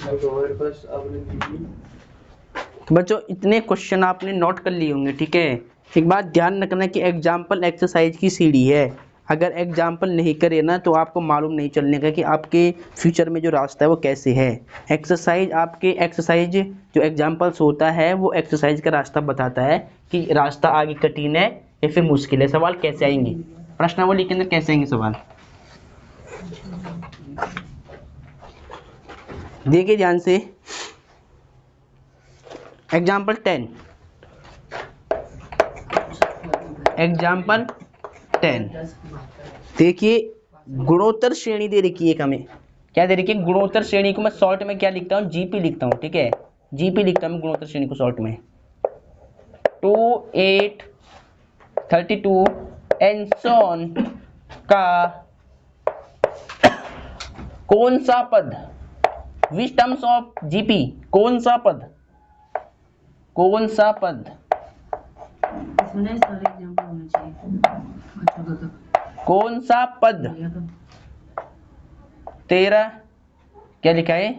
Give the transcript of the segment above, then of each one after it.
तो बच्चों इतने क्वेश्चन आपने नोट कर लिए होंगे, ठीक है। एक बात ध्यान रखना कि एग्जाम्पल एक्सरसाइज की सीढ़ी है, अगर एग्जाम्पल नहीं करे ना तो आपको मालूम नहीं चलने का कि आपके फ्यूचर में जो रास्ता है वो कैसे है। एक्सरसाइज जो एग्जाम्पल्स होता है वो एक्सरसाइज का रास्ता बताता है कि रास्ता आगे कठिन है या फिर मुश्किल है, सवाल कैसे आएंगे, प्रश्नावली के अंदर कैसे आएंगे सवाल। देखिए ध्यान से एग्जाम्पल 10, एग्जाम्पल 10 देखिए, गुणोत्तर श्रेणी दे रखी है एक हमें, क्या दे रखी है, गुणोत्तर श्रेणी को मैं शॉर्ट में क्या लिखता हूँ, जीपी लिखता हूँ, ठीक है, जीपी लिखता हूँ गुणोत्तर श्रेणी को शॉर्ट में। 2 8 32 एंड सो ऑन का कौन सा पद, विच टर्म्स ऑफ जीपी, कौन सा पद, कौन सा पद, कौन सा पद 13 क्या लिखा है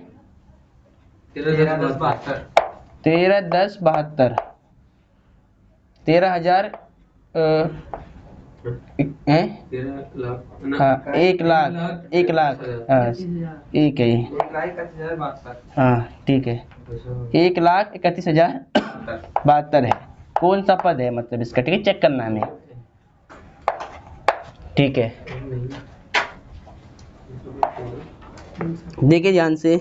13 10 72 13,000 है, 1 लाख 1 लाख, हाँ एक है, हाँ ठीक है, 1,31,072 है, कौन सा पद है मतलब इसका, ठीक है, चेक करना है हमें, ठीक है। देखिए ध्यान से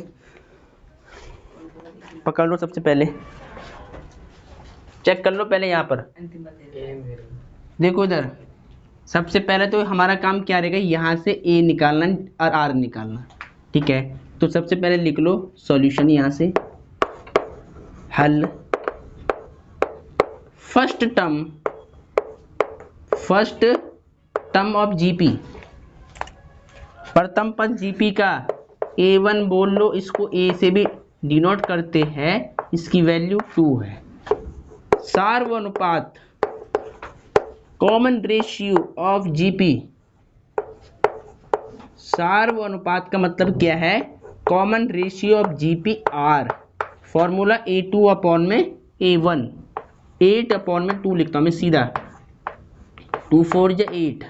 पकड़ लो, सबसे पहले चेक कर लो, पहले यहाँ पर देखो इधर, सबसे पहले तो हमारा काम क्या रहेगा, यहाँ से ए निकालना और आर निकालना, ठीक है। तो सबसे पहले लिख लो सॉल्यूशन, यहाँ से हल, फर्स्ट टर्म ऑफ जीपी, प्रथम पद जीपी का a1 बोल लो, इसको a से भी डिनोट करते हैं, इसकी वैल्यू 2 है। सार्वनुपात कॉमन रेशियो ऑफ जीपी, सार्वनुपात का मतलब क्या है, common ratio of GP R, formula a2 upon में a1, 8 अपॉन में 2 लिखता हूं मैं सीधा, 2 4 जा 8,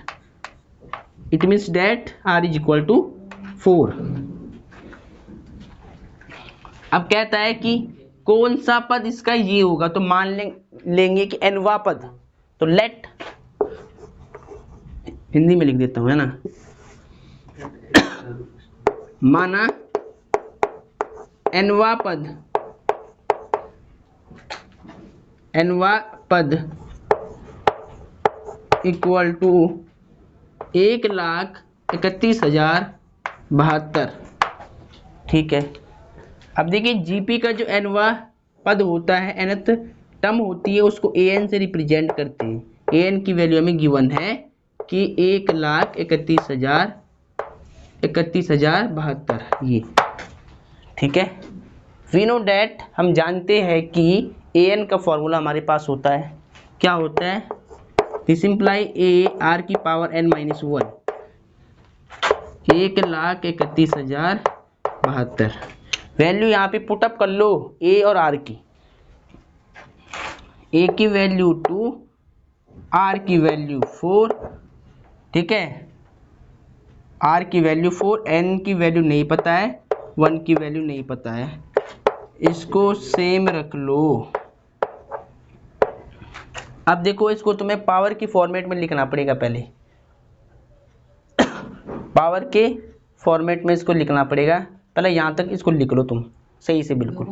it means that R is equal to 4। अब कहता है कि कौन सा पद इसका ये होगा, तो मान लेंगे कि एनवा पद, तो लेट, हिंदी में लिख देता हूं है ना, माना एनवा पद इक्वल टू 1,31,072, ठीक है। अब देखिए जीपी का जो एनवा पद होता है, एनथ टर्म होती है, उसको एन से रिप्रेजेंट करते हैं, एन की वैल्यू हमें गिवन है कि 1,31,072 ये, ठीक है। वी नो डैट, हम जानते हैं कि एन का फॉर्मूला हमारे पास होता है, क्या होता है, दिस इम्प्लाई ए आर की पावर n माइनस 1, 1,31,072 वैल्यू यहाँ पे पुटअप कर लो, ए और आर की, ए की वैल्यू 2, आर की वैल्यू 4, ठीक है, आर की वैल्यू 4, एन की वैल्यू नहीं पता है, 1 की वैल्यू नहीं पता है, इसको सेम रख लो। अब देखो इसको तुम्हें पावर की फॉर्मेट में लिखना पड़ेगा, पहले पावर के फॉर्मेट में इसको लिखना पड़ेगा, पहले यहाँ तक इसको लिख लो तुम सही से, बिल्कुल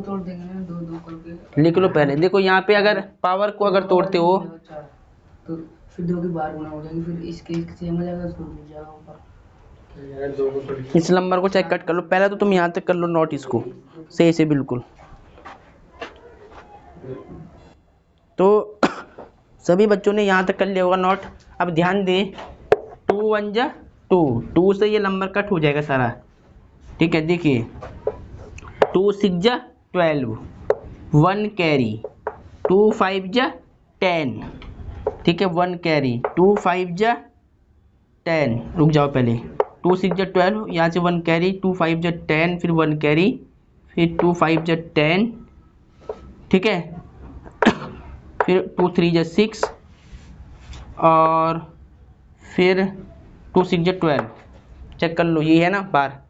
लिख लो पहले। देखो यहाँ पे अगर पावर को अगर तोड़ते हो तो फिर 2 की बार गुना हो जाएगी, फिर इसके सेम हो जाएगा, इसको मिल जाएगा ऊपर। इस नंबर को चेक कट कर लो, पहले तो तुम यहाँ तक कर लो नोट इसको सही से बिल्कुल। तो सभी बच्चों ने यहाँ तक कर लिया होगा नोट। अब ध्यान दे, 2 1 जा 2, 2 से ये नंबर कट हो जाएगा सारा, ठीक है। देखिए 2 6 जा 12, 1 कैरी, 2 5 जा 10, ठीक है, 1 कैरी, 2 5 जा 10, रुक जाओ पहले, 2 6 जा 12, यहाँ से 1 कैरी, 2 5 जा 10, फिर 1 कैरी, फिर 2 5 जा 10, ठीक है, फिर 2 3 जा 6 और फिर 2 6 जा 12। चेक कर लो, ये है ना बार।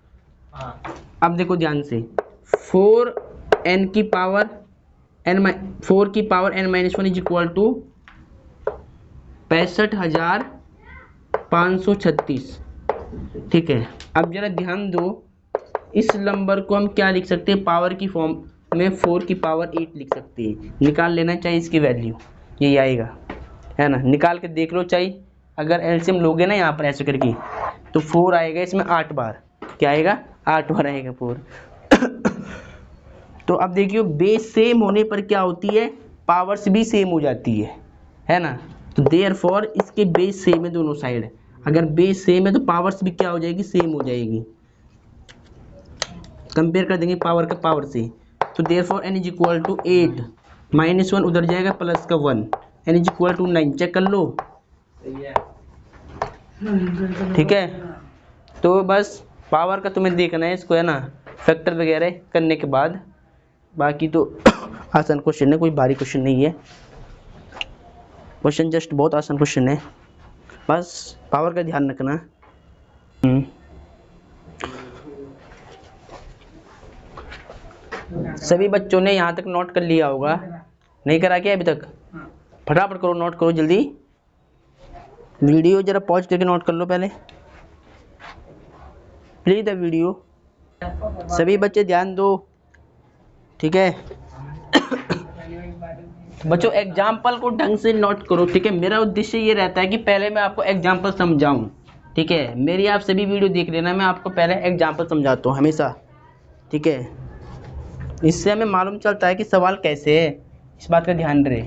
अब देखो ध्यान से, 4 n की power n-1 is equal to 65,536, ठीक है। अब जरा ध्यान दो, इस नंबर को हम क्या लिख सकते हैं, पावर की फॉर्म में 4 की पावर 8 लिख सकते हैं। निकाल लेना चाहिए इसकी वैल्यू, यही आएगा, है ना। निकाल के देख लो चाहिए, अगर एलसीएम लोगे ना यहाँ पर ऐसे करके, तो 4 आएगा इसमें 8 बार। क्या आएगा? 8 बार आएगा 4। तो अब देखियो, बेस सेम होने पर क्या होती है, पावर्स भी सेम हो जाती है ना। तो देयरफॉर इसके बेस सेम है दोनों साइड। अगर बेस सेम है तो पावर्स भी क्या हो जाएगी, सेम हो जाएगी। कंपेयर कर देंगे पावर का पावर से। तो therefore n is equal to 8 -1 उधर जाएगा प्लस का 1, n is equal to 9। Check कर लो, ठीक है। तो बस पावर का तुम्हें देखना है इसको, है ना, फैक्टर वगैरह करने के बाद। बाकी तो आसान क्वेश्चन है, कोई भारी क्वेश्चन नहीं है। क्वेश्चन जस्ट बहुत आसान क्वेश्चन है, बस पावर का ध्यान रखना। सभी बच्चों ने यहाँ तक नोट कर लिया होगा, नहीं करा क्या अभी तक? फटाफट करो, नोट करो जल्दी। वीडियो जरा पॉज करके नोट कर लो पहले, प्लीज द वीडियो। सभी बच्चे ध्यान दो, ठीक है। बच्चों एग्जाम्पल को ढंग से नोट करो, ठीक है। मेरा उद्देश्य ये रहता है कि पहले मैं आपको एग्जाम्पल समझाऊं, ठीक है। मेरी आप सभी वीडियो देख लेना, मैं आपको पहले एग्जाम्पल समझाता हूँ हमेशा, ठीक है। इससे हमें मालूम चलता है कि सवाल कैसे है, इस बात का ध्यान रहे।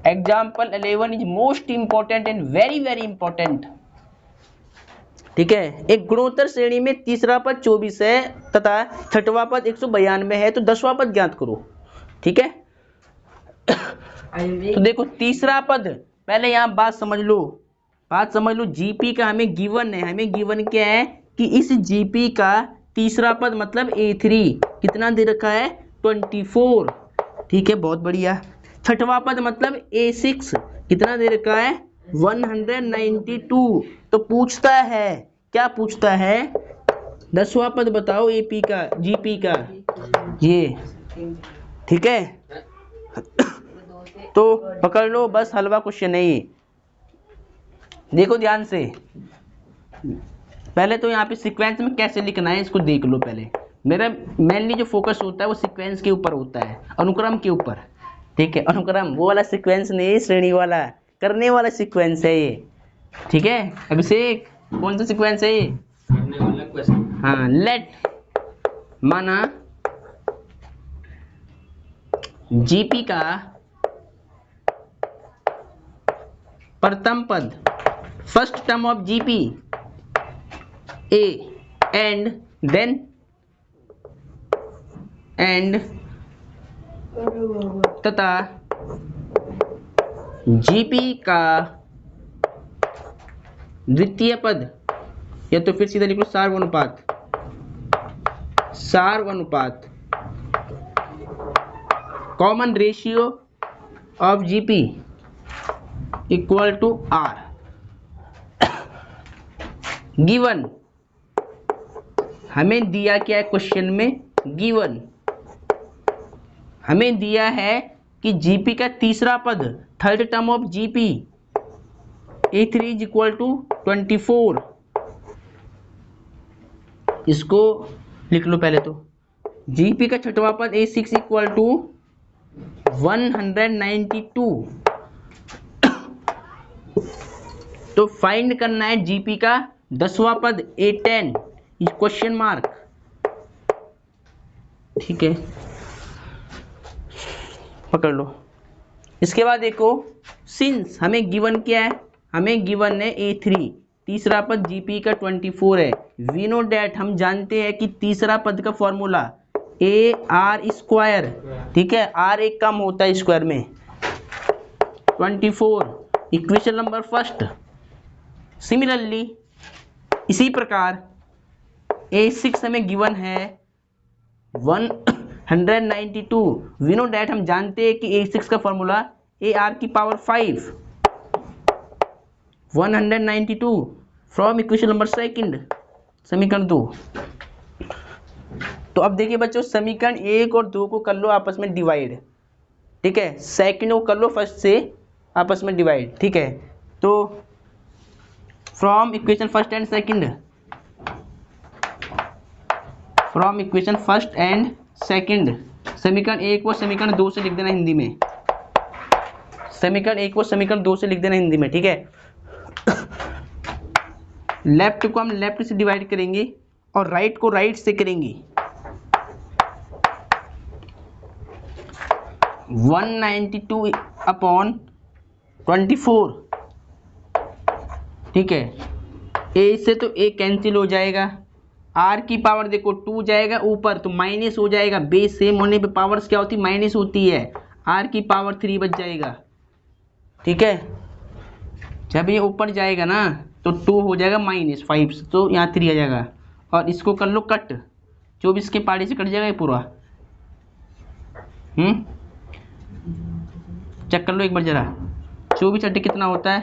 Example 11 is most important and very very important, ठीक है। एक गुणोत्तर श्रेणी में तीसरा पद 24 है तथा छठवां पद 192 है, तो 10वां पद ज्ञात करो, ठीक है। तो देखो तीसरा पद, पहले यहाँ बात समझ लो, जीपी का हमें गिवन है, हमें गिवन क्या है कि इस जीपी का तीसरा पद मतलब A3 कितना दे रखा है, 24, ठीक है, बहुत बढ़िया। छठवां पद मतलब A6 कितना दे रखा है, 192। तो पूछता है, क्या पूछता है, 10वां पद बताओ AP का, GP का, ये, ठीक है। तो पकड़ लो, बस हलवा क्वेश्चन है ये। देखो ध्यान से, पहले तो यहाँ पे सीक्वेंस में कैसे लिखना है इसको देख लो पहले। मेरा मेनली जो फोकस होता है वो सीक्वेंस के ऊपर होता है, अनुक्रम के ऊपर, ठीक है। अनुक्रम वो वाला सीक्वेंस नहीं, श्रेणी वाला करने वाला सीक्वेंस है ये, ठीक है। अभिषेक कौन सा सीक्वेंस है ये? हाँ, लेट माना जीपी का प्रथम पद, first term of GP A and then तथा GP का द्वितीय पद, या तो फिर सीधा लिखो सार्वनुपात common ratio of GP equal to R। Given हमें दिया क्या है क्वेश्चन में, गिवन हमें दिया है कि जीपी का तीसरा पद, third term of GP A3 is equal to 24। इसको लिख लो पहले तो, जीपी का छठवां पद A6 इक्वल टू 192। तो फाइंड करना है जीपी का 10वां पद A10 क्वेश्चन मार्क, ठीक है, पकड़ लो। इसके बाद देखो, सिंस हमें गिवन क्या है, हमें गिवन है A3 तीसरा पद जीपी का 24 है। वी नो डैट हम जानते हैं कि तीसरा पद का फॉर्मूला AR², ठीक है, R एक कम होता है स्क्वायर में, 24 इक्वेशन नंबर फर्स्ट। सिमिलरली इसी प्रकार A6 हमें गिवन है 192। वी नो डैट, हम जानते हैं कि A6 का formula AR⁵ 192 from equation number second, समीकरण 2। तो अब देखिए बच्चों, समीकरण 1 और 2 को कर लो आपस में डिवाइड, ठीक है। सेकंड को कर लो फर्स्ट से आपस में डिवाइड, ठीक है। तो from equation first and second, from equation first and second, समीकरण 1 को समीकरण 2 से लिख देना हिंदी में, समीकरण 1 को समीकरण 2 से लिख देना हिंदी में, ठीक है। लेफ्ट को हम लेफ्ट से डिवाइड करेंगे और राइट को राइट से करेंगे। 192/24, ठीक है। ए से तो ए कैंसिल हो जाएगा, आर की पावर देखो 2 जाएगा ऊपर तो माइनस हो जाएगा, बेस सेम होने पे पावर्स क्या होती है, माइनस होती है। आर की पावर 3 बच जाएगा, ठीक है। जब ये ऊपर जाएगा ना तो 2 हो जाएगा -5, तो यहाँ 3 आ जाएगा। और इसको कर लो कट, 24 के पारी से कट जाएगा ये पूरा। चेक कर लो एक बार जरा, 24 अट्ठे कितना होता है,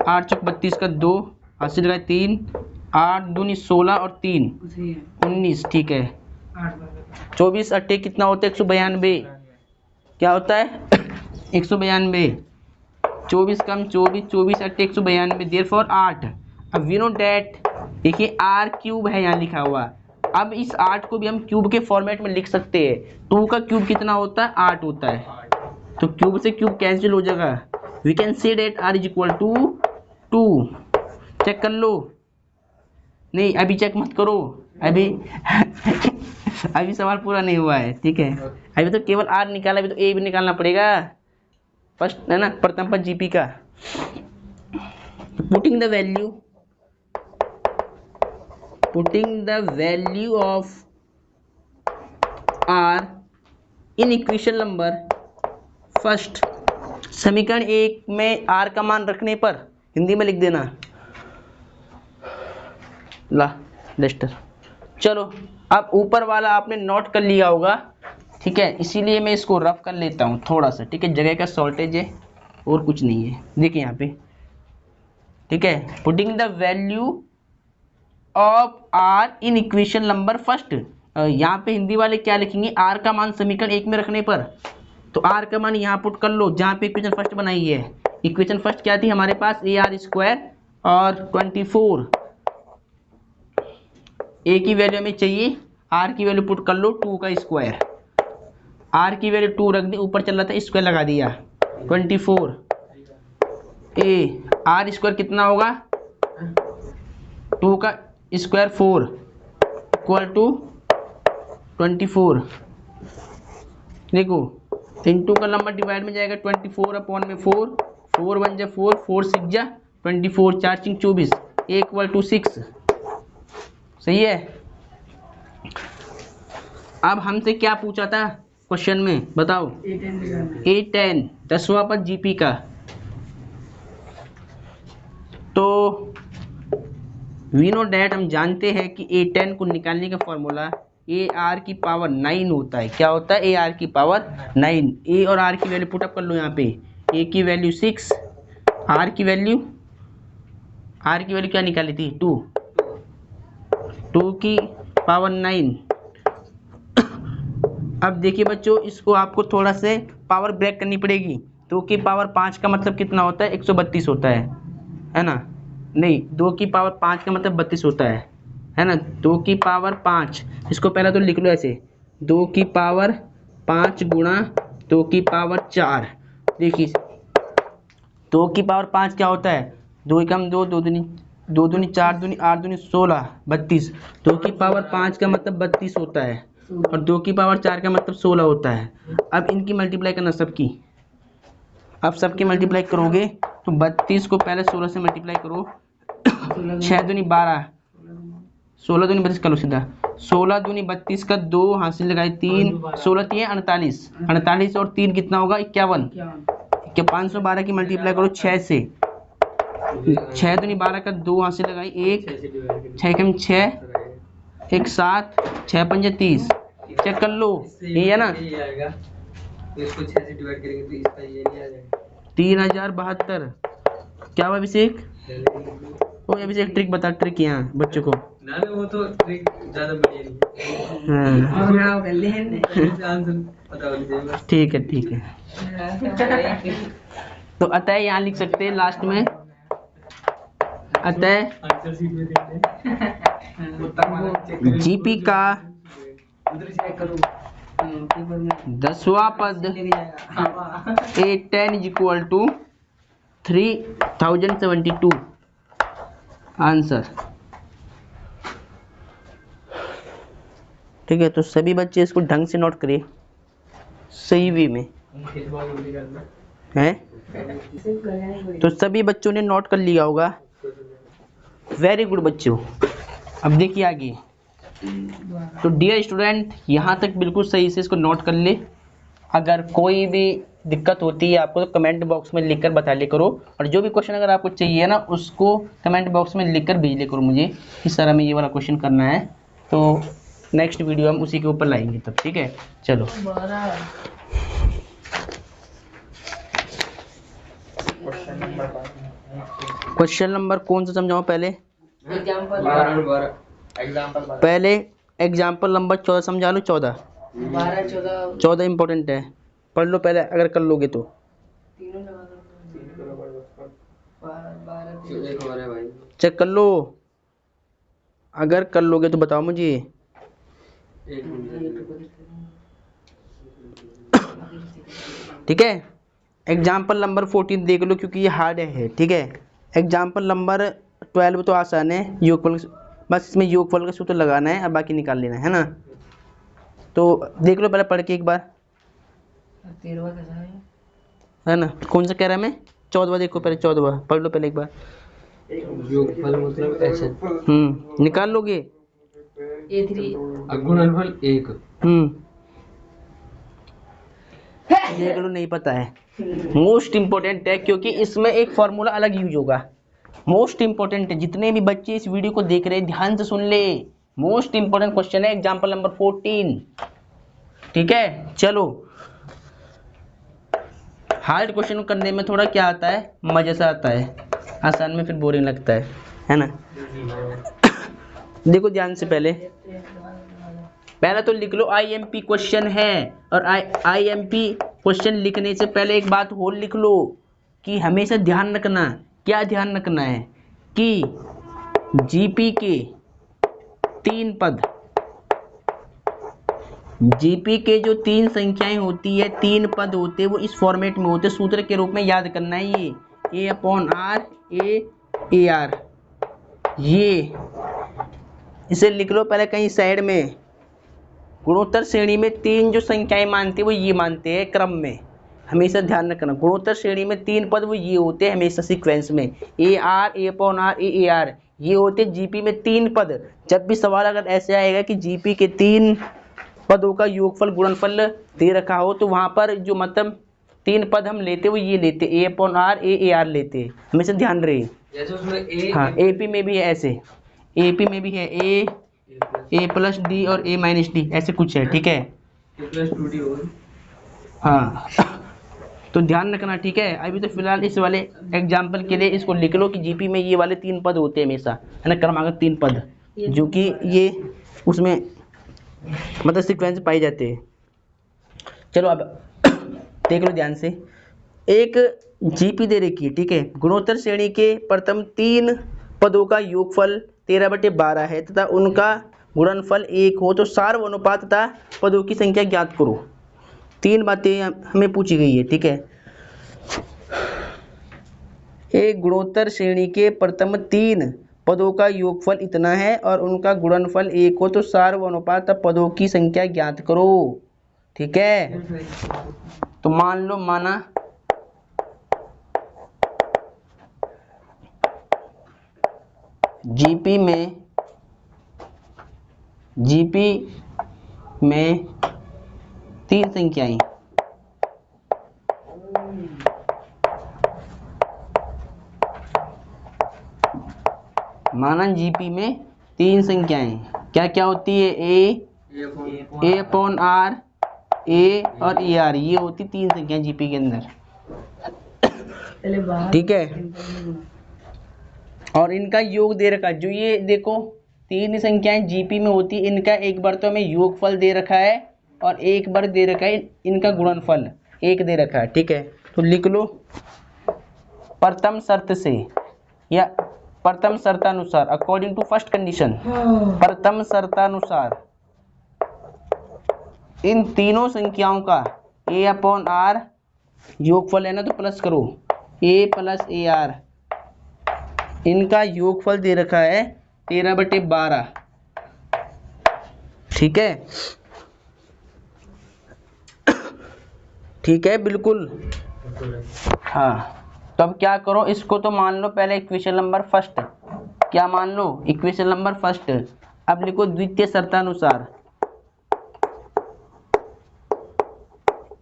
8 चौक 32 का 2, 80 लगाए 3, 8 दूनी 16 और 3 19, ठीक है। 24 अट्ठे कितना होता है, 192, क्या होता है 192। 24 कम 24, 24 अट्ठे 192, देयरफॉर 8। अब वी नो डैट, देखिए R³ है यहाँ लिखा हुआ। अब इस 8 को भी हम क्यूब के फॉर्मेट में लिख सकते हैं। 2 का क्यूब कितना होता है, 8 होता है, तो क्यूब से क्यूब कैंसिल हो जाएगा। We can say that R = 2। Check कर लो, नहीं अभी चेक मत करो, अभी अभी सवाल पूरा नहीं हुआ है, ठीक है। अभी तो केवल R निकाला, अभी तो A भी निकालना पड़ेगा, फर्स्ट है ना, प्रथम पद जीपी का। Putting the value of R in equation number first, समीकरण 1 में R का मान रखने पर हिंदी में लिख देना, ला डस्टर। चलो अब ऊपर वाला आपने नोट कर लिया होगा, ठीक है, इसीलिए मैं इसको रफ कर लेता हूँ थोड़ा सा, ठीक है, जगह का शॉर्टेज है और कुछ नहीं है। देखिए यहाँ पे, ठीक है, putting the value of R in equation number first. यहाँ पे हिंदी वाले क्या लिखेंगे, R का मान समीकरण 1 में रखने पर, तो R का मान यहाँ पुट कर लो जहाँ पे इक्वेशन फर्स्ट बनाई है। इक्वेशन फर्स्ट क्या थी हमारे पास, AR² और 24। A की वैल्यू हमें चाहिए, R की वैल्यू पुट कर लो 2 का स्क्वायर, R की वैल्यू 2 रख दी, ऊपर चल रहा था स्क्वायर लगा दिया, 24 R² कितना होगा, 2 का स्क्वायर 4 = 24। देखो इंटू का नंबर डिवाइड में जाएगा 24/4, 4 1 जा 4, 4 6 जा 24, 4 5 24, A = 6, सही है। अब हमसे क्या पूछा था क्वेश्चन में, बताओ, A10 10वां पद जीपी का। तो वी नो डैट, हम जानते हैं कि A10 को निकालने का फॉर्मूला AR⁵ होता है। क्या होता है, AR⁵ A और R की वैल्यू पुटअप कर लो यहाँ पे। A की वैल्यू 6, R की वैल्यू क्या निकाली थी, 2 की पावर 9। अब देखिए बच्चों, इसको आपको थोड़ा से पावर ब्रेक करनी पड़ेगी। 2 की पावर 5 का मतलब कितना होता है, 132 होता है ना, नहीं 2 की पावर 5 का मतलब 32 होता है ना। 2 की पावर 5, इसको पहले तो लिख लो ऐसे, 2 की पावर 5 गुणा 2 की पावर 4। देखिए 2 की पावर 5 क्या होता है, 2 कम 2, 2 दूनी 4 दूनी 8 दूनी 16 32। 2 की पावर 5 का मतलब 32 होता है और 2 की पावर 4 का मतलब 16 होता है। अब इनकी मल्टीप्लाई करना सबकी, अब सबकी मल्टीप्लाई करोगे तो 32 को पहले 16 से मल्टीप्लाई करो, 6 दूनी 12, 16 दूनी 32 कर लो सीधा, 16 दूनी 32 का 2 हासिल लगाए 3, 16 3 48, 48 और 3 कितना होगा, 51। 512 की मल्टीप्लाई करो 6 से, 6 दूनी 12 का 2 हासिल लगाई 1, 6 कम 6, एक 7 6 5 30 चेक कर लो, ये है ना। यही आएगा, तो इसको 6 से डिवाइड करेंगे तो इसका ये नहीं आ जाएगा। 3072 क्या हुआ अभिषेक? ओ अभिषेक ट्रिक बता, ट्रिक यहाँ बच्चों को। ना वो तो ट्रिक ज्यादा बढ़िया नहीं हाँ है, आंसर पता होना चाहिए बस। ठीक है ठीक है। तो अतः यहाँ लिख सकते हैं लास्ट में, अतः आंसर शीट में देख ले। जीपी का उधर चेक करो पेपर में 10वां पद A10 इक्वल टू 3072 आंसर। ठीक है, तो सभी बच्चे इसको ढंग से नोट करिए, सही वे में है। तो सभी बच्चों ने नोट कर लिया होगा, वेरी गुड बच्चों। अब देखिए आगे, तो डियर स्टूडेंट यहाँ तक बिल्कुल सही से इसको नोट कर ले। अगर कोई भी दिक्कत होती है आपको तो कमेंट बॉक्स में लिखकर बता ले करो, और जो भी क्वेश्चन अगर आपको चाहिए ना उसको कमेंट बॉक्स में लिखकर भेज ले करो मुझे कि सर हमें ये वाला क्वेश्चन करना है। तो नेक्स्ट वीडियो हम उसी के ऊपर लाएंगे तब, ठीक है। चलो क्वेश्चन नंबर कौन सा समझाऊं पहले? पहले एग्जाम्पल नंबर 14 समझा लो। 14 इंपॉर्टेंट है, पढ़ लो पहले अगर कर लोगे तो। चेक कर लो, अगर कर लोगे तो बताओ मुझे। ठीक है, एग्जाम्पल नंबर 14 देख लो क्योंकि ये हार्ड है। ठीक है, एग्जाम्पल नंबर 12 तो आसान है, योगफल, बस इसमें योगफल का सूत्र लगाना है, अब बाकी निकाल लेना है ना। तो देख लो पहले पढ़ के एक बार, 13वां कैसा है ना। कौन सा कह रहा है मैं? 14वां देखो पहले, 14वां पढ़ लो पहले एक बार। योगफल मतलब ऐसे निकाल लोगे। A3 गुणनफल 1। देख लो, नहीं पता है, मोस्ट इम्पोर्टेंट है क्योंकि इसमें एक फॉर्मूला अलग यूज होगा। मोस्ट इम्पोर्टेंट है, जितने भी बच्चे इस वीडियो को देख रहे हैं ध्यान से सुन ले, मोस्ट इम्पोर्टेंट क्वेश्चन है एग्जाम्पल नंबर 14। ठीक है, चलो। हार्ड क्वेश्चन करने में थोड़ा क्या आता है, मजा सा आता है, आसान में फिर बोरिंग लगता है ना। देखो ध्यान से, पहले तो लिख लो IMP क्वेश्चन है, और IMP क्वेश्चन लिखने से पहले एक बात और लिख लो कि हमेशा ध्यान रखना, क्या ध्यान रखना है कि जीपी के 3 पद, जीपी के जो 3 संख्याएं होती है, 3 पद होते हैं, वो इस फॉर्मेट में होते, सूत्र के रूप में याद करना है। ये A/R AR, ये इसे लिख लो पहले कहीं साइड में। गुणोत्तर श्रेणी में 3 जो संख्याएं मानते हैं वो ये मानते हैं क्रम में, हमेशा ध्यान रखना। गुणोत्तर श्रेणी में 3 पद वो ये होते हैं हमेशा सीक्वेंस में, AR A/R AR, ये होते जीपी में 3 पद। जब भी सवाल अगर ऐसे आएगा कि जीपी के 3 पदों का योगफल गुणनफल दे रखा हो, तो वहां पर जो मतलब 3 पद हम लेते वो ये लेते A/R AR लेते, हमेशा ध्यान रहे। जैसे उसमें हाँ, एपी में भी है ऐसे, एपी में भी है A+D और A-D ऐसे कुछ है। ठीक है, A+2D होगा। हाँ तो ध्यान रखना। ठीक है, अभी तो फिलहाल इस वाले एग्जाम्पल के लिए इसको लिख लो कि जीपी में ये वाले 3 पद होते हैं हमेशा, है ना, क्रमागत 3 पद, जो कि ये उसमें मतलब सीक्वेंस पाए जाते हैं। चलो अब देख लो ध्यान से, एक जीपी दे रखी है। ठीक है, गुणोत्तर श्रेणी के प्रथम 3 पदों का योगफल 13/12 है तथा उनका गुणनफल 1 हो तो सार्वनुपात तथा पदों की संख्या ज्ञात करो। 3 बातें हमें पूछी गई है। ठीक है, एक गुणोत्तर श्रेणी के प्रथम 3 पदों का योगफल इतना है और उनका गुणनफल 1 हो तो सार्वनुपात तथा पदों की संख्या ज्ञात करो। ठीक है, तो मान लो माना जीपी में 3 संख्याएं, माना जीपी में 3 संख्याएं क्या क्या होती है, ए अपॉन आर, ए और ए आर, ये होती 3 संख्या जीपी के अंदर, ठीक है। और इनका योग दे रखा है, जो ये देखो 3 संख्याएं जीपी में होती, इनका एक बार तो हमें योगफल दे रखा है और एक बार दे रखा है इनका गुणनफल, एक दे रखा है, ठीक है। तो लिख लो, प्रथम शर्त से या प्रथम शर्तानुसार, अकॉर्डिंग टू फर्स्ट कंडीशन, प्रथम शर्तानुसार इन तीनों संख्याओं का ए अपॉन आर योगफल है ना, तो प्लस करो, ए प्लस ए आर, इनका योगफल दे रखा है 13/12, ठीक है, ठीक है बिल्कुल। हाँ, तो अब क्या करो, इसको तो मान लो पहले इक्वेशन नंबर फर्स्ट, क्या मान लो, इक्वेशन नंबर फर्स्ट। अब लिखो द्वितीय शर्तानुसार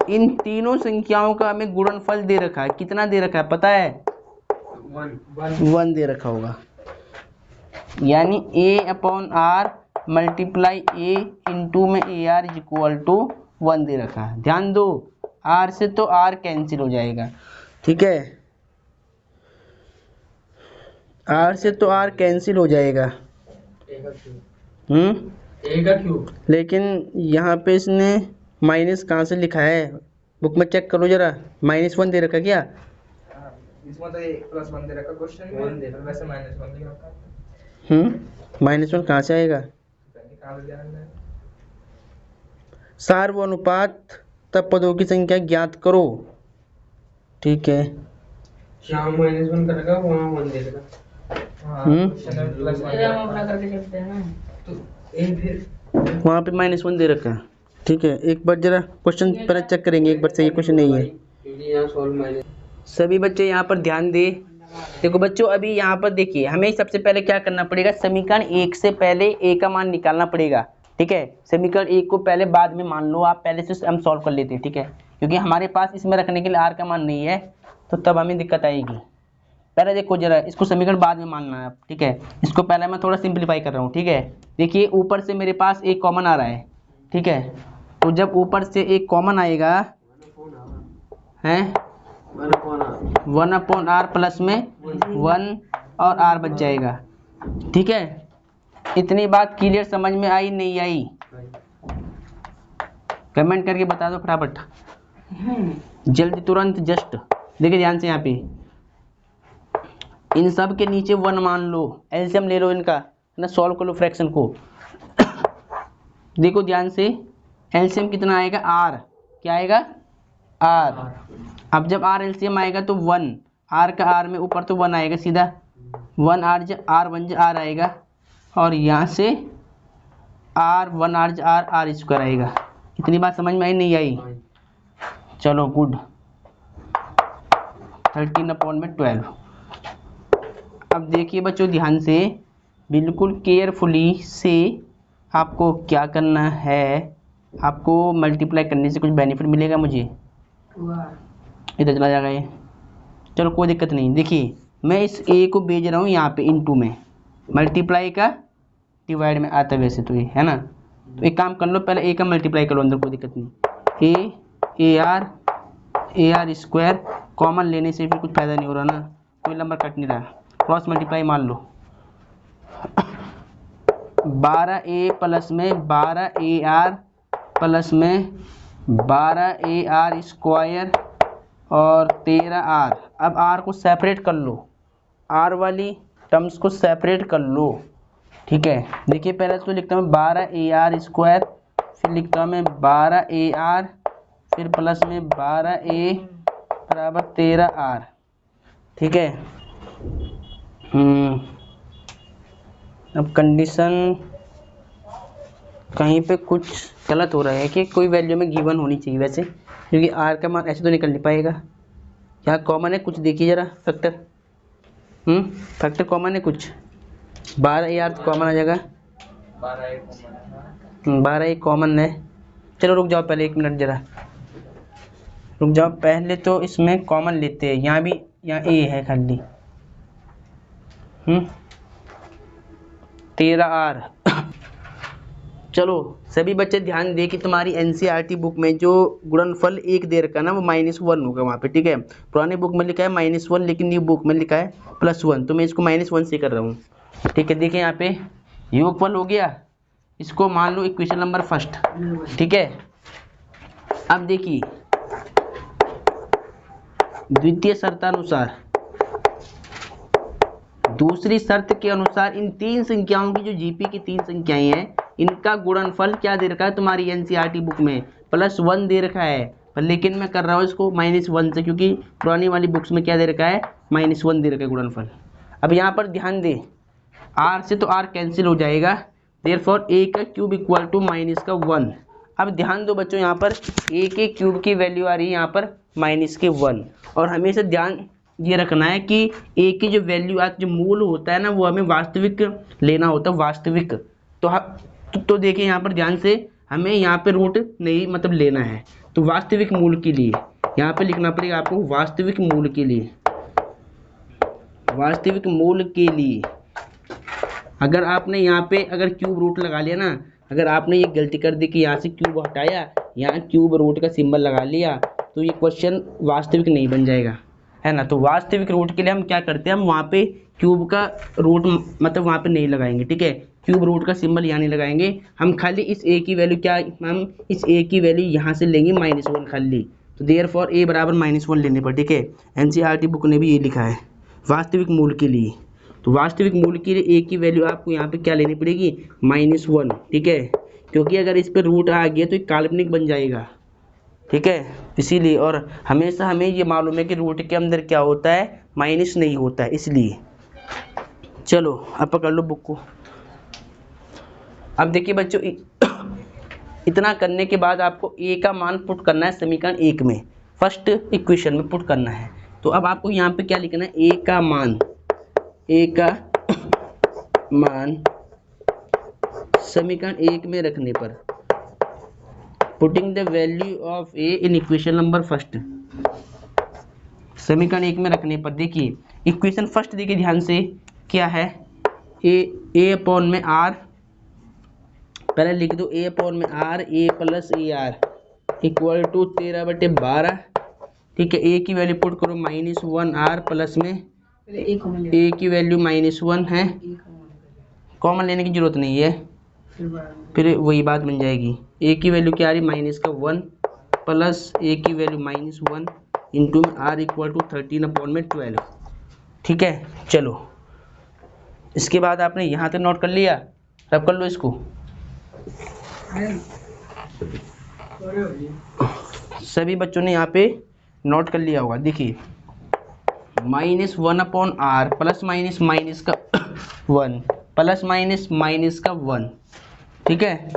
इन तीनों संख्याओं का हमें गुणनफल दे रखा है, कितना दे रखा है पता है, 1 दे रखा होगा, यानी a upon r multiply a into में a r is equal to 1 दे रखा है। ध्यान दो, आर से तो आर कैंसिल हो जाएगा, ठीक है, आर से तो आर कैंसिल हो जाएगा, लेकिन यहाँ पे इसने माइनस कहाँ से लिखा है, बुक में चेक करो जरा, -1 दे रखा क्या, इसमें तो +1 दे रखा, क्वेश्चन में 1 दे रखा, वैसे -1 दे रखा। -1 कहाँ से आएगा, सार्वनुपात तब पदों की संख्या ज्ञात करो, ठीक है, यहाँ -1 करेगा, वहाँ 1 दे देगा, वहाँ पे -1 दे रखा है, ठीक है। एक बार जरा क्वेश्चन पहले चेक करेंगे, एक बार सही क्वेश्चन नहीं है। सभी बच्चे यहाँ पर ध्यान दे, देखो बच्चों अभी यहाँ पर देखिए, हमें सबसे पहले क्या करना पड़ेगा, समीकरण 1 से पहले ए का मान निकालना पड़ेगा, ठीक है। समीकरण 1 को पहले बाद में मान लो आप, पहले से हम सॉल्व कर लेते हैं, ठीक है, क्योंकि हमारे पास इसमें रखने के लिए आर का मान नहीं है, तो तब हमें दिक्कत आएगी। पहले देखो जरा, इसको समीकरण बाद में मानना है, ठीक है, इसको पहले मैं थोड़ा सिंप्लीफाई कर रहा हूँ, ठीक है। देखिए ऊपर से मेरे पास एक कॉमन आ रहा है, ठीक है, तो जब ऊपर से एक कॉमन आएगा है 1/r प्लस में 1 और r बच जाएगा, ठीक है। इतनी बात क्लियर समझ में आई नहीं आई, कमेंट करके बता दो फटाफट, जल्दी तुरंत, जस्ट देखिए ध्यान से, यहाँ पे इन सब के नीचे 1 मान लो, एलसीएम ले लो इनका ना, सॉल्व कर लो फ्रैक्शन को। देखो ध्यान से, एलसीएम कितना आएगा, r, क्या आएगा r, अब जब r एलसीएम आएगा तो 1, r का r में ऊपर तो 1 आएगा सीधा, 1 r 1 r आएगा, और यहाँ से r 1 r स्क्वायर आएगा। इतनी बात समझ में आई नहीं आई, चलो गुड, 13/12। अब देखिए बच्चों ध्यान से, बिल्कुल केयरफुली से आपको क्या करना है, आपको मल्टीप्लाई करने से कुछ बेनिफिट मिलेगा मुझे, इधर चला जाएगा ये, चलो कोई दिक्कत नहीं। देखिए मैं इस ए को भेज रहा हूँ यहाँ पे इनटू में, मल्टीप्लाई का डिवाइड में आता है वैसे तो ये है ना, तो एक काम कर लो, पहले ए का मल्टीप्लाई कर लो अंदर, कोई दिक्कत नहीं, ए आर स्क्वायर कॉमन लेने से भी कुछ फायदा नहीं हो रहा ना, कोई नंबर कट नहीं रहा, क्रॉस मल्टीप्लाई मान लो, 12a प्लस में 12ar प्लस में 12ar स्क्वायर और 13r। अब r को सेपरेट कर लो, r वाली टर्म्स को सेपरेट कर लो, ठीक है। देखिए पहले तो लिखता हूँ 12ar स्क्वायर, फिर लिखता हूँ मैं 12ar, फिर प्लस में 12a बराबर 13r, ठीक है। अब कंडीशन कहीं पे कुछ गलत हो रहा है कि कोई वैल्यू में गिवन होनी चाहिए वैसे, क्योंकि आर का मान ऐसे तो निकल नहीं पाएगा, यहाँ कॉमन है कुछ, देखिए जरा फैक्टर, फैक्टर कॉमन है कुछ, 12ar तो कॉमन आ जाएगा, 12a कॉमन है। चलो रुक जाओ पहले 1 मिनट जरा रुक जाओ, पहले तो इसमें कॉमन लेते हैं, यहाँ भी, यहाँ ए है खाली, 13r चलो सभी बच्चे ध्यान दें कि तुम्हारी एनसीईआरटी बुक में जो गुणनफल 1 दे रखा है ना वो -1 होगा वहाँ पे, ठीक है। पुरानी बुक में लिखा है -1, लेकिन न्यू बुक में लिखा है +1, तो मैं इसको -1 से कर रहा हूँ, ठीक है। देखिए यहाँ पे योगफल हो गया, इसको मान लो इक्वेशन नंबर फर्स्ट, ठीक है। अब देखिए द्वितीय शर्तानुसार, दूसरी शर्त के अनुसार इन तीन संख्याओं की जो जीपी की तीन संख्याएं हैं इनका गुणनफल क्या दे रखा है तुम्हारी एनसीईआरटी बुक में, +1 दे रखा है, पर लेकिन मैं कर रहा हूँ इसको -1 से, क्योंकि पुरानी वाली बुक्स में क्या दे रखा है, -1 दे रखा है गुणनफल। अब यहाँ पर ध्यान दें, r से तो r कैंसिल हो जाएगा, देयरफॉर a का क्यूब इक्वल टू -1। अब ध्यान दो बच्चों, यहाँ पर a के क्यूब की वैल्यू आ रही है यहाँ पर -1, और हमेशा ध्यान ये रखना है कि a की जो वैल्यू जो मूल होता है ना वो हमें वास्तविक लेना होता है, वास्तविक। तो देखिए यहाँ पर ध्यान से, हमें यहाँ पे रूट नहीं मतलब लेना है, तो वास्तविक मूल के लिए यहाँ पे लिखना पड़ेगा आपको, वास्तविक मूल के लिए, वास्तविक मूल के लिए। अगर आपने यहाँ पे अगर क्यूब रूट लगा लिया ना, अगर आपने ये गलती कर दी कि यहाँ से क्यूब हटाया, यहाँ क्यूब रूट का सिंबल लगा लिया, तो ये क्वेश्चन वास्तविक नहीं बन जाएगा, है ना। तो वास्तविक रूट के लिए हम क्या करते हैं, हम वहाँ पे क्यूब का रूट मतलब वहाँ पे नहीं लगाएंगे, ठीक है। क्यूब रूट का सिंबल यहाँ नहीं लगाएंगे, हम खाली इस a की वैल्यू क्या, हम इस a की वैल्यू यहाँ से लेंगे -1 खाली, तो देयरफॉर a बराबर -1 लेने पर, ठीक है। एनसीईआरटी बुक ने भी ये लिखा है वास्तविक मूल के लिए, तो वास्तविक मूल के लिए a की वैल्यू आपको यहाँ पे क्या लेनी पड़ेगी, -1, ठीक है। क्योंकि अगर इस पर रूट आ गया तो ये काल्पनिक बन जाएगा, ठीक है, इसीलिए। और हमेशा हमें ये मालूम है कि रूट के अंदर क्या होता है, माइनस नहीं होता है, इसलिए। चलो अब पकड़ लो बुक को। अब देखिए बच्चों, इतना करने के बाद आपको a का मान पुट करना है समीकरण 1 में, फर्स्ट इक्वेशन में पुट करना है। तो अब आपको यहाँ पे क्या लिखना है, a का मान समीकरण 1 में रखने पर, putting the value of a in equation number first, समीकरण 1 में रखने पर देखिए इक्वेशन फर्स्ट देखिए ध्यान से क्या है, a अपॉन में r, पहले लिख दो a अपॉन में r, a plus AR equal to 13/12, ठीक है। a की वैल्यू पुट करो -1r प्लस में a की वैल्यू -1 है, कॉमन लेने की जरूरत नहीं है, फिर वही बात बन जाएगी। a की वैल्यू क्या आ रही, -1 प्लस a की value -1 into r equal to 13/12, ठीक है। चलो इसके बाद आपने यहाँ तक नोट कर लिया, अब कर लो इसको। सभी बच्चों ने यहाँ पे नोट कर लिया होगा, देखिए -1/r प्लस माइनस का 1 प्लस माइनस का 1, ठीक है।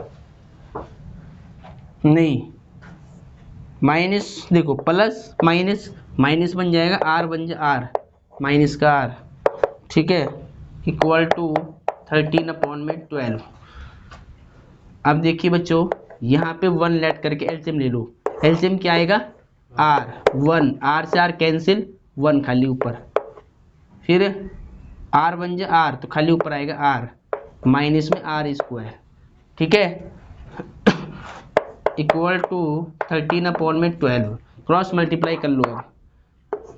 नहीं माइनस, देखो प्लस माइनस बन जाएगा, r बन जाए r माइनस का r, ठीक है, इक्वल टू 13/12। अब देखिए बच्चों यहाँ पे 1 लेट करके एलसीएम ले लो, एलसीएम क्या आएगा, r1, r से r कैंसिल, 1 खाली ऊपर, फिर r बन जाए r, तो खाली ऊपर आएगा r माइनस में r², ठीक है, इक्वल टू 13/12, क्रॉस मल्टीप्लाई कर लो। अब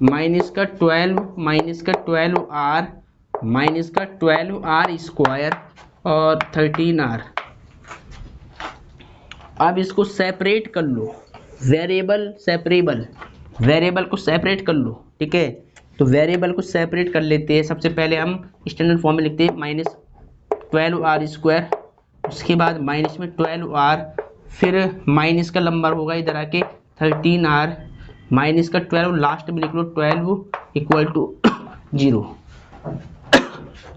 माइनस का 12r माइनस का 12r² और 13r। अब इसको सेपरेट कर लो, वेरिएबल को सेपरेट कर लो, ठीक है। तो वेरिएबल को सेपरेट कर लेते हैं, सबसे पहले हम स्टैंडर्ड फॉर्म में लिखते हैं -12r², उसके बाद माइनस में 12r, फिर माइनस का नंबर होगा इधर आके 13r, माइनस का 12 लास्ट में लिख लो 12 इक्वल टू 0।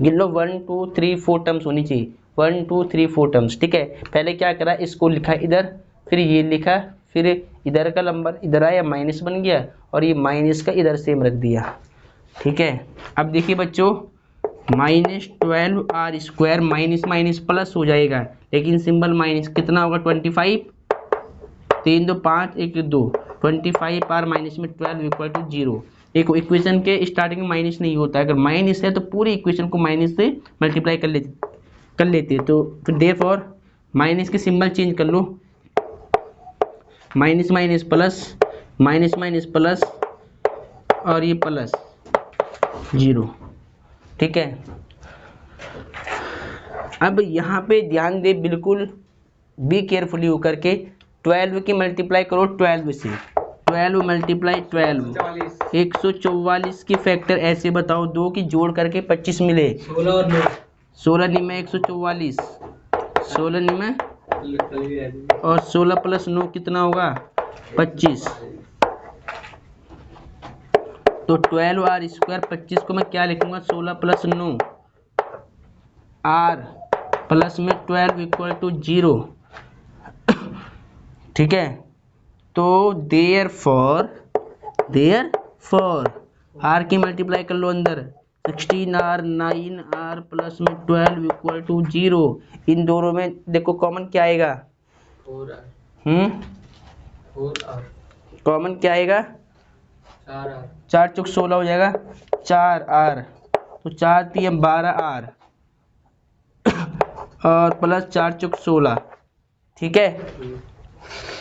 गिन लो 1 2 3 4 टर्म्स होनी चाहिए, 1 2 3 4 टर्म्स, ठीक है। पहले क्या करा, इसको लिखा इधर, फिर ये लिखा, फिर इधर का नंबर इधर आया माइनस बन गया, और ये माइनस का इधर सेम रख दिया, ठीक है। अब देखिए बच्चों -12r² माइनस प्लस हो जाएगा, लेकिन सिंबल माइनस कितना होगा 25, 3 2 5 1 2, 25r माइनस में 12 इक्वल टू 0। एक इक्वेशन के स्टार्टिंग में माइनस नहीं होता है, अगर माइनस है तो पूरी इक्वेशन को माइनस से मल्टीप्लाई कर लेते, तो फिर देयरफॉर माइनस के सिंबल चेंज कर लो, minus minus plus, minus minus plus, और ये प्लस 0, ठीक है। अब यहाँ पे ध्यान दे, बिल्कुल बी केयरफुली होकर के, 12 की मल्टीप्लाई करो 12 से, 12 मल्टीप्लाई 12, 144 की फैक्टर ऐसे बताओ, 2 की जोड़ करके 25 मिले, 16 निमे 144, 16 निमे और 16 प्लस 9 कितना होगा 25, तो 12r स्क्वायर, 25 को मैं क्या लिखूंगा 16 प्लस 9 r प्लस में 12 इक्वल टू 0, ठीक है। तो देयरफॉर r की मल्टीप्लाई कर लो अंदर, 16r 9r प्लस में 12 इक्वल टू 0, इन दोनों में देखो कॉमन क्या आएगा, 4r, कॉमन क्या आएगा, 4r, 4 चौक 16 हो जाएगा, 4r, तो 4 3 12r और प्लस 4 चौक 16, ठीक है।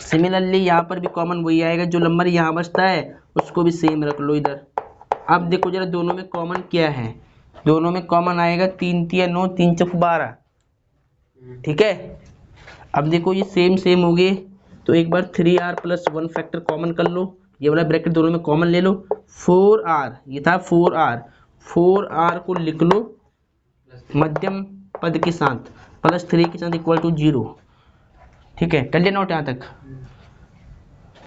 सिमिलरली यहाँ पर भी कॉमन वही आएगा, जो नंबर यहाँ बचता है उसको भी सेम रख लो इधर। अब देखो जरा दोनों में कॉमन क्या है, दोनों में कॉमन आएगा 3 3 9, 3 चौक 12, ठीक है। अब देखो ये सेम सेम हो गए, तो एक बार 3r प्लस 1 फैक्टर कॉमन कर लो, ये वाला ब्रैकेट दोनों में कॉमन ले लो, 4r, ये था 4r को लिख लो मध्यम पद के साथ, प्लस 3 के साथ इक्वल टू 0, ठीक है। कर लिया नोट यहाँ तक।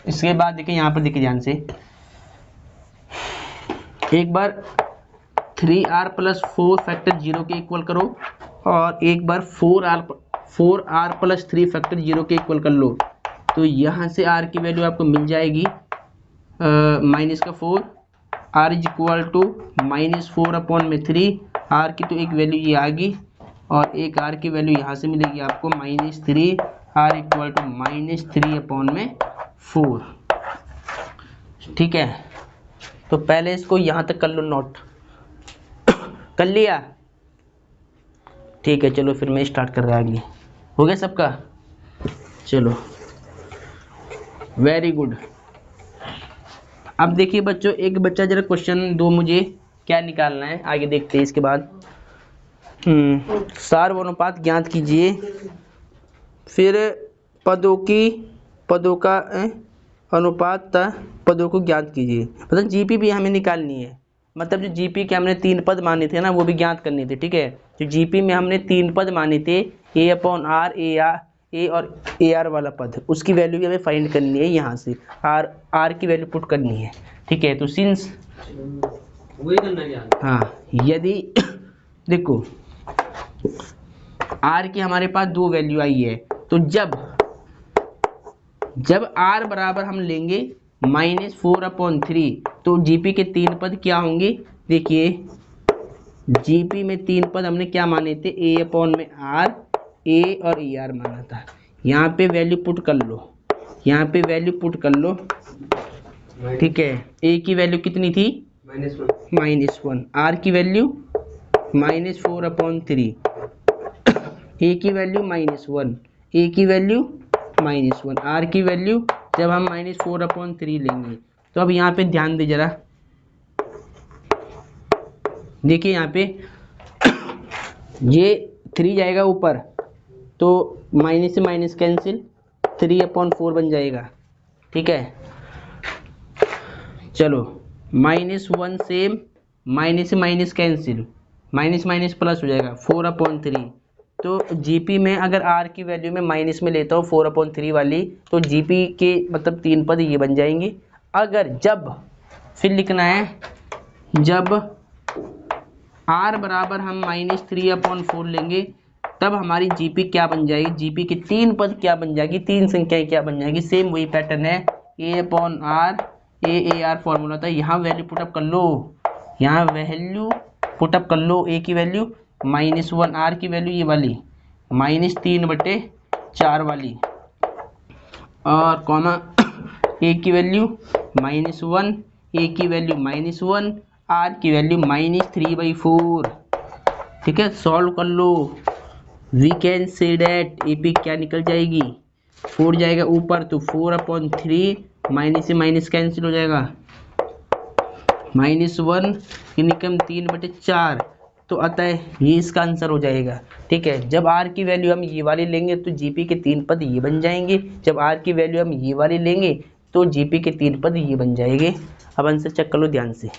इसके बाद देखिए यहाँ पर देखिए ध्यान से, एक बार 3r प्लस 4 फैक्टर 0 के इक्वल करो, और एक बार 4r प्लस 3 फैक्टर 0 के इक्वल कर लो, तो यहाँ से r की वैल्यू आपको मिल जाएगी माइनस का 4, r is equal to -4 upon में 3, r की तो एक वैल्यू ये आ गई, और एक r की वैल्यू यहाँ से मिलेगी आपको -3, r इक्वल टू -3 अपॉन में 4, ठीक है। तो पहले इसको यहाँ तक कर लो नोट, कर लिया, ठीक है। चलो फिर मैं स्टार्ट कर रहा आगे, हो गया सबका, चलो वेरी गुड। अब देखिए बच्चों, एक बच्चा जरा क्वेश्चन दो मुझे क्या निकालना है, आगे देखते हैं इसके बाद। सार्वनुपात ज्ञात कीजिए, फिर पदों का अनुपात पदों को ज्ञात कीजिए, मतलब जीपी भी हमें निकालनी है, मतलब जो जीपी के हमने 3 पद माने थे ना, वो भी ज्ञात करने थे, ठीक है। जो जीपी में हमने 3 पद माने थे, a अपॉन आर, ए और ए आर वाला पद, उसकी वैल्यू भी हमें फाइंड करनी है, यहाँ से आर की वैल्यू पुट करनी है, ठीक है। तो सिंस वही करना है, हाँ, यदि देखो आर की हमारे पास 2 वैल्यू आई है, तो जब आर बराबर हम लेंगे -4 अपॉन 3, तो जीपी के 3 पद क्या होंगे, देखिए जीपी में 3 पद हमने क्या माने थे, ए अपॉन में आर, ए और ए आर माना था। यहाँ पे वैल्यू पुट कर लो, यहाँ पे वैल्यू पुट कर लो, ठीक है। ए की वैल्यू कितनी थी -1, आर की वैल्यू -4 अपॉन 3, ए की वैल्यू -1, ए की वैल्यू -1, आर की वैल्यू जब हम -4 अपॉन 3 लेंगे, तो अब यहाँ पे ध्यान दे जरा, देखिए यहाँ पे ये 3 जाएगा ऊपर, तो माइनस से माइनस कैंसिल, 3 अपॉन 4 बन जाएगा, ठीक है। चलो -1 से minus cancel, minus minus plus हो जाएगा, 4 अपॉन 3। तो जीपी में अगर आर की वैल्यू में माइनस में लेता हूँ 4 अपॉन 3 वाली, तो जीपी के मतलब 3 पद ये बन जाएंगे। अगर जब फिर लिखना है, जब आर बराबर हम -3 अपॉन 4 लेंगे, तब हमारी जीपी क्या बन जाएगी, जीपी के 3 पद क्या बन जाएगी, 3 संख्याएं क्या बन जाएगी, सेम वही पैटर्न है, a upon r, a r formula था, यहाँ वैल्यू पुटअप कर लो, यहाँ वैल्यू पुटअप कर लो, ए की वैल्यू -1, आर की वैल्यू ये वाली -3/4 वाली, और कॉमा ए की वैल्यू -1, ए की वैल्यू -1, आर की वैल्यू -3/4, ठीक है। सॉल्व कर लो, we can say that A P क्या निकल जाएगी, 4 जाएगा ऊपर तो 4/3, माइनस से माइनस कैंसिल हो जाएगा, -1 की निकम 3/4, तो अतः ये इसका आंसर हो जाएगा। ठीक है, जब आर की वैल्यू हम ये वाली लेंगे तो जीपी के 3 पद ये बन जाएंगे, जब आर की वैल्यू हम ये वाली लेंगे तो जीपी के 3 पद ये बन जाएंगे। अब आंसर चेक कर लो ध्यान से।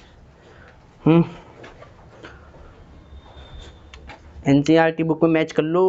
एनसीईआरटी बुक में मैच कर लो।